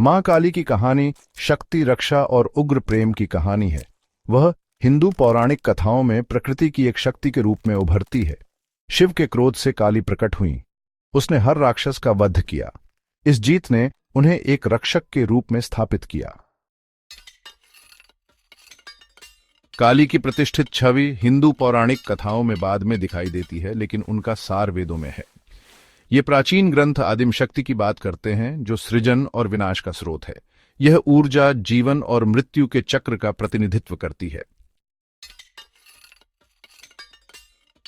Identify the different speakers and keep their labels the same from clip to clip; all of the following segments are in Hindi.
Speaker 1: मां काली की कहानी शक्ति, रक्षा और उग्र प्रेम की कहानी है। वह हिंदू पौराणिक कथाओं में प्रकृति की एक शक्ति के रूप में उभरती है। शिव के क्रोध से काली प्रकट हुई। उसने हर राक्षस का वध किया। इस जीत ने उन्हें एक रक्षक के रूप में स्थापित किया। काली की प्रतिष्ठित छवि हिंदू पौराणिक कथाओं में बाद में दिखाई देती है, लेकिन उनका सार वेदों में है। ये प्राचीन ग्रंथ आदिम शक्ति की बात करते हैं, जो सृजन और विनाश का स्रोत है। यह ऊर्जा, जीवन और मृत्यु के चक्र का प्रतिनिधित्व करती है।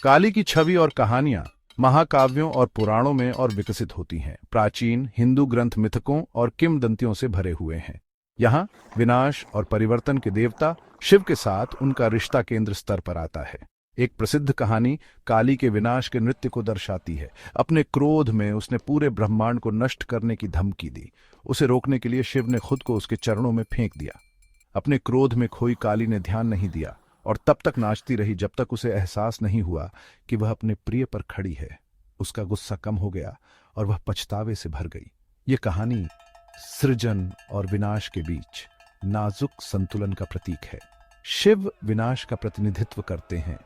Speaker 1: काली की छवि और कहानियां महाकाव्यों और पुराणों में और विकसित होती हैं। प्राचीन हिंदू ग्रंथ मिथकों और किंवदंतियों से भरे हुए हैं। यहाँ विनाश और परिवर्तन के देवता शिव के साथ उनका रिश्ता केंद्र स्तर पर आता है। एक प्रसिद्ध कहानी काली के विनाश के नृत्य को दर्शाती है। अपने क्रोध में उसने पूरे ब्रह्मांड को नष्ट करने की धमकी दी। उसे रोकने के लिए शिव ने खुद को उसके चरणों में फेंक दिया। अपने क्रोध में खोई काली ने ध्यान नहीं दिया और तब तक नाचती रही जब तक उसे एहसास नहीं हुआ कि वह अपने प्रिय पर खड़ी है। उसका गुस्सा कम हो गया और वह पछतावे से भर गई। ये कहानी सृजन और विनाश के बीच नाजुक संतुलन का प्रतीक है। शिव विनाश का प्रतिनिधित्व करते हैं,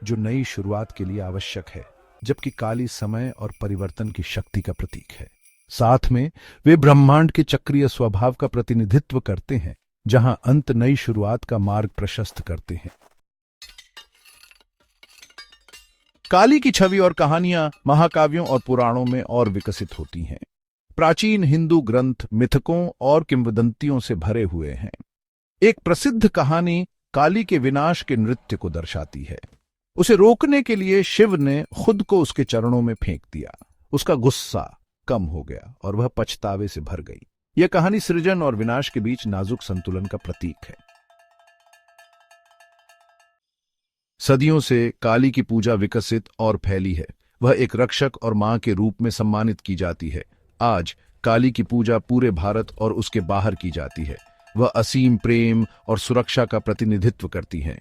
Speaker 1: जो नई शुरुआत के लिए आवश्यक है, जबकि काली समय और परिवर्तन की शक्ति का प्रतीक है। साथ में वे ब्रह्मांड के चक्रीय स्वभाव का प्रतिनिधित्व करते हैं, जहां अंत नई शुरुआत का मार्ग प्रशस्त करते हैं। काली की छवि और कहानियां महाकाव्यों और पुराणों में और विकसित होती हैं। प्राचीन हिंदू ग्रंथ मिथकों और किंवदंतियों से भरे हुए हैं। एक प्रसिद्ध कहानी काली के विनाश के नृत्य को दर्शाती है। उसे रोकने के लिए शिव ने खुद को उसके चरणों में फेंक दिया। उसका गुस्सा कम हो गया और वह पछतावे से भर गई। यह कहानी सृजन और विनाश के बीच नाजुक संतुलन का प्रतीक है। सदियों से काली की पूजा विकसित और फैली है। वह एक रक्षक और मां के रूप में सम्मानित की जाती है। आज काली की पूजा पूरे भारत और उसके बाहर की जाती है। वह असीम प्रेम और सुरक्षा का प्रतिनिधित्व करती हैं।